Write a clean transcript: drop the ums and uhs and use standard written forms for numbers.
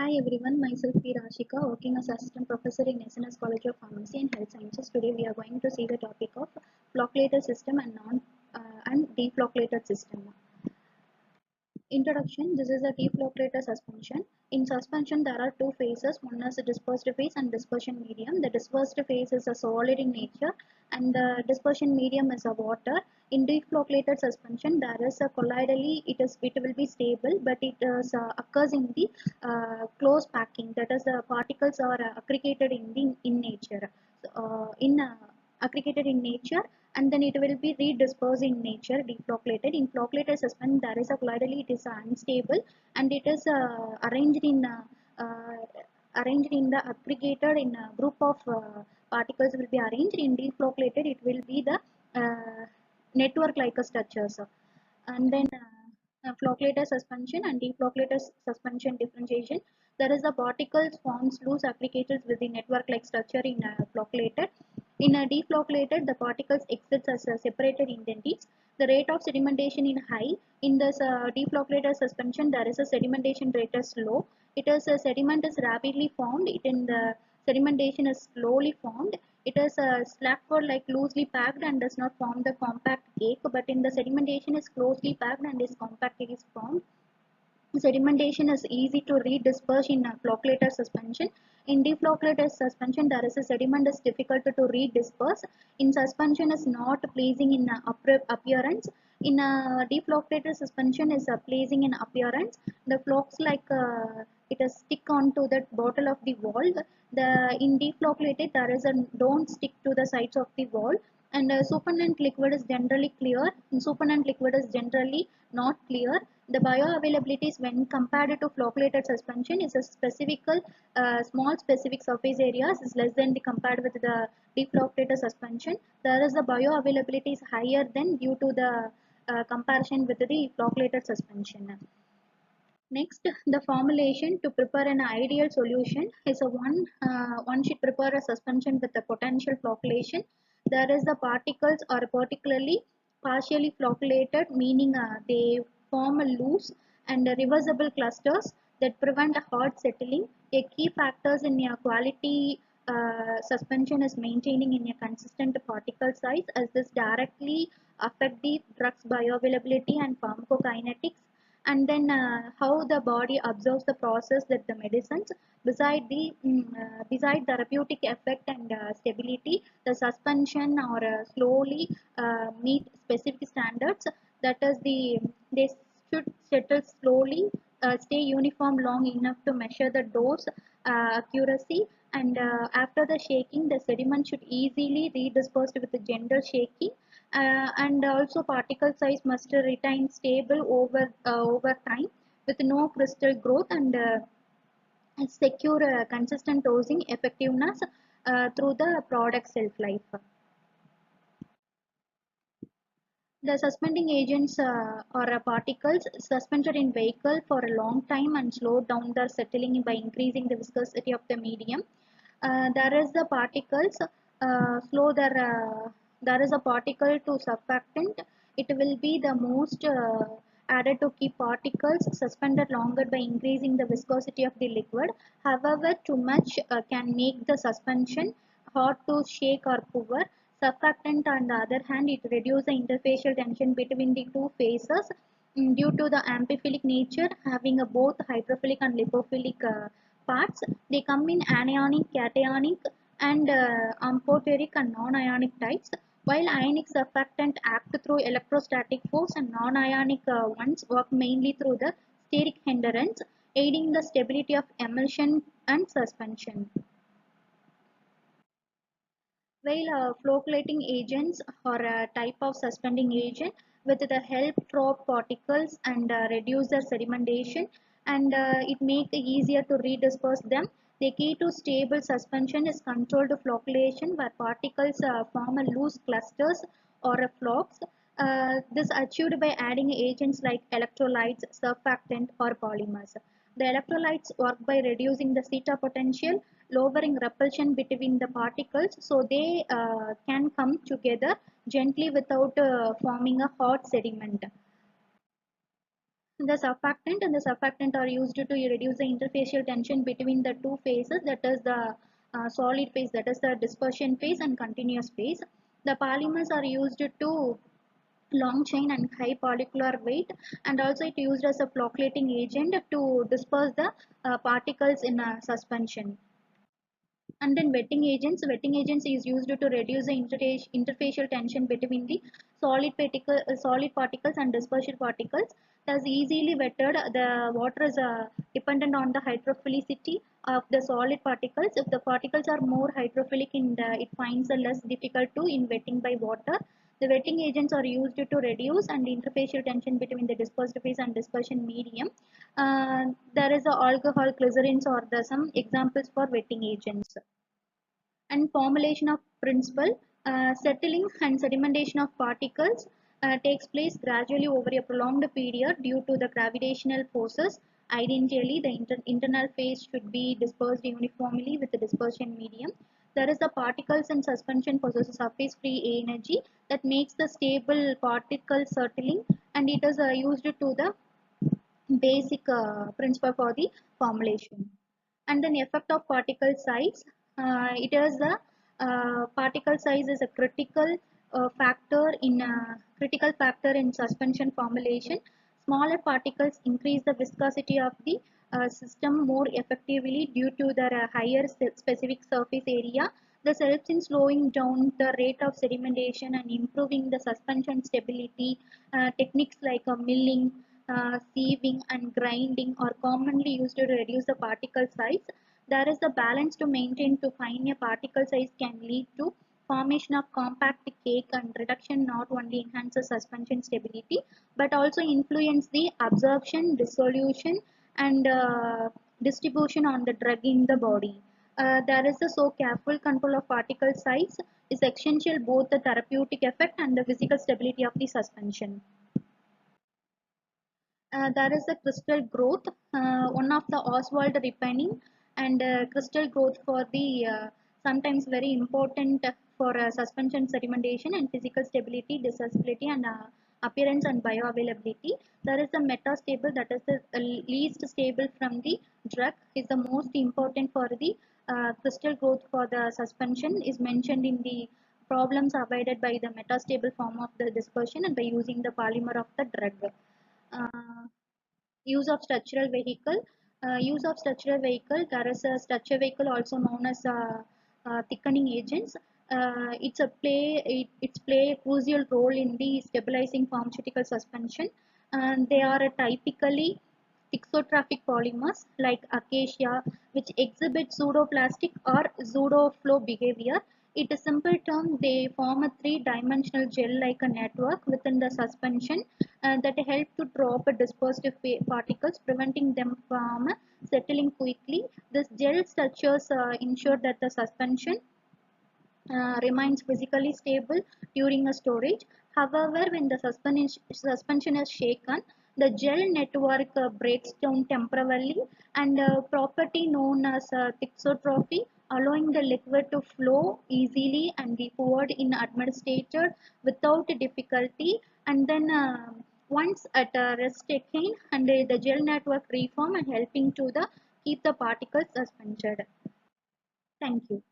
Hi everyone, myself P. Rashika, working as Assistant Professor in SNS College of Pharmacy and Health Sciences. Today we are going to see the topic of flocculated system and deflocculated system. Introduction. This is a deflocculated suspension. In suspension, there are two phases. One is a dispersed phase and dispersion medium. The dispersed phase is a solid in nature and the dispersion medium is a water. In deflocculated suspension, there is a colloidally, it will be stable, but it occurs in the close packing. That is, the particles are aggregated in nature. Aggregated in nature, and then it will be redispersed in nature, deflocculated. In flocculated suspension, there is a colloidally, it is unstable, and it is arranged in the aggregated in a group of particles will be arranged. In deflocculated, it will be the network like a structures. And then flocculated suspension and deflocculated suspension differentiation. There is the particles forms loose aggregates with the network like structure in flocculated. In a deflocculated, the particles exits as separated indentates. The rate of sedimentation is high. In this deflocculated suspension, there is a sedimentation rate is low. It is sediment is rapidly formed. It in the sedimentation is slowly formed. It is slack-word like loosely packed and does not form the compact cake. But in the sedimentation is closely packed and is compact cake is formed. Sedimentation is easy to redisperse in a flocculated suspension. In deflocculated suspension, there is a sediment is difficult to redisperse. In suspension is not pleasing in appearance. In a deflocculated suspension is pleasing in appearance. The flocs like it is stick onto the bottle of the valve. The in deflocculated there is a don't stick to the sides of the valve. And supernatant liquid is generally clear. In supernatant liquid is generally not clear. The bioavailabilities when compared to flocculated suspension is a specific small specific surface areas is less than the compared with the deflocculated suspension. There is the bioavailability is higher than due to the comparison with the flocculated suspension. Next, the formulation to prepare an ideal solution is one should prepare a suspension with a potential flocculation. There is the particles are particularly partially flocculated, meaning they form a loose and reversible clusters that prevent hard settling. A key factors in your quality suspension is maintaining in a consistent particle size, as this directly affect the drug's bioavailability and pharmacokinetics. And then how the body absorbs the process that the medicines beside therapeutic effect and stability, the suspension or slowly meet specific standards, that is they should settle slowly, stay uniform long enough to measure the dose accuracy, and after the shaking the sediment should easily redispersed with the gentle shaking, and also particle size must retain stable over time with no crystal growth, and secure consistent dosing effectiveness through the product shelf life. The suspending agents are particles suspended in vehicle for a long time and slow down their settling by increasing the viscosity of the medium. There is the particles slow their there is a particle to surfactant. It will be the most added to keep particles suspended longer by increasing the viscosity of the liquid. However, too much can make the suspension hard to shake or poor. Surfactant, on the other hand, it reduces the interfacial tension between the two phases due to the amphiphilic nature, having a both hydrophilic and lipophilic parts. They come in anionic, cationic, and amphoteric and non-ionic types. While ionic surfactant act through electrostatic force, and non-ionic ones work mainly through the steric hindrance, aiding the stability of emulsion and suspension. While flocculating agents are a type of suspending agent with the help of particles and reduce their sedimentation, and it makes it easier to redisperse them. The key to stable suspension is controlled flocculation, where particles form a loose clusters or a flocs. This achieved by adding agents like electrolytes, surfactant, or polymers. The electrolytes work by reducing the theta potential, lowering repulsion between the particles, so they can come together gently without forming a hot sediment. The surfactant and the surfactant are used to reduce the interfacial tension between the two phases, that is the solid phase, that is the dispersion phase, and continuous phase. The polymers are used to long chain and high molecular weight, and also it used as a flocculating agent to disperse the particles in a suspension. And then wetting agents is used to reduce the interfacial tension between the solid particles and dispersed particles. Thus easily wetted, the water is dependent on the hydrophilicity of the solid particles. If the particles are more hydrophilic, it finds less difficult to in wetting by water. The wetting agents are used to reduce and interfacial tension between the dispersed phase and dispersion medium. There is a alcohol, glycerins are the some examples for wetting agents. And formulation of principle, settling and sedimentation of particles takes place gradually over a prolonged period due to the gravitational forces. Ideally, the internal phase should be dispersed uniformly with the dispersion medium. There is the particles in suspension possess surface free energy that makes the stable particle settling, and it is used to the basic principle for the formulation. And then effect of particle size, it is the particle size is a critical factor in suspension formulation. Smaller particles increase the viscosity of the system more effectively due to their higher specific surface area. This helps in slowing down the rate of sedimentation and improving the suspension stability. Techniques like milling, sieving, and grinding are commonly used to reduce the particle size. There is a balance to maintain to find a particle size can lead to formation of compact cake, and reduction not only enhances suspension stability but also influence the absorption, dissolution, and distribution on the drug in the body. There is a so careful control of particle size is essential both the therapeutic effect and the physical stability of the suspension. There is a crystal growth, one of the Oswald refining and crystal growth for the sometimes very important for suspension sedimentation and physical stability, dispersibility, and appearance and bioavailability. There is a metastable, that is the least stable from the drug, is the most important for the crystal growth for the suspension is mentioned in the problems avoided by the metastable form of the dispersion and by using the polymer of the drug. Uh, Use of structural vehicle. Use of structural vehicle. There is a structure vehicle also known as thickening agents. It's play a crucial role in the stabilizing pharmaceutical suspension. And they are typically thixotrophic polymers like acacia, which exhibit pseudoplastic or pseudo-flow behavior. In a simple term, they form a three-dimensional gel-like a network within the suspension that help to drop dispersed particles, preventing them from settling quickly. This gel structures ensure that the suspension remains physically stable during a storage. However, when the suspension is shaken, the gel network breaks down temporarily, and a property known as thixotrophy, allowing the liquid to flow easily and be poured in administered without difficulty. And then once at rest again, and the gel network reform and helping to the keep the particles suspended. Thank you.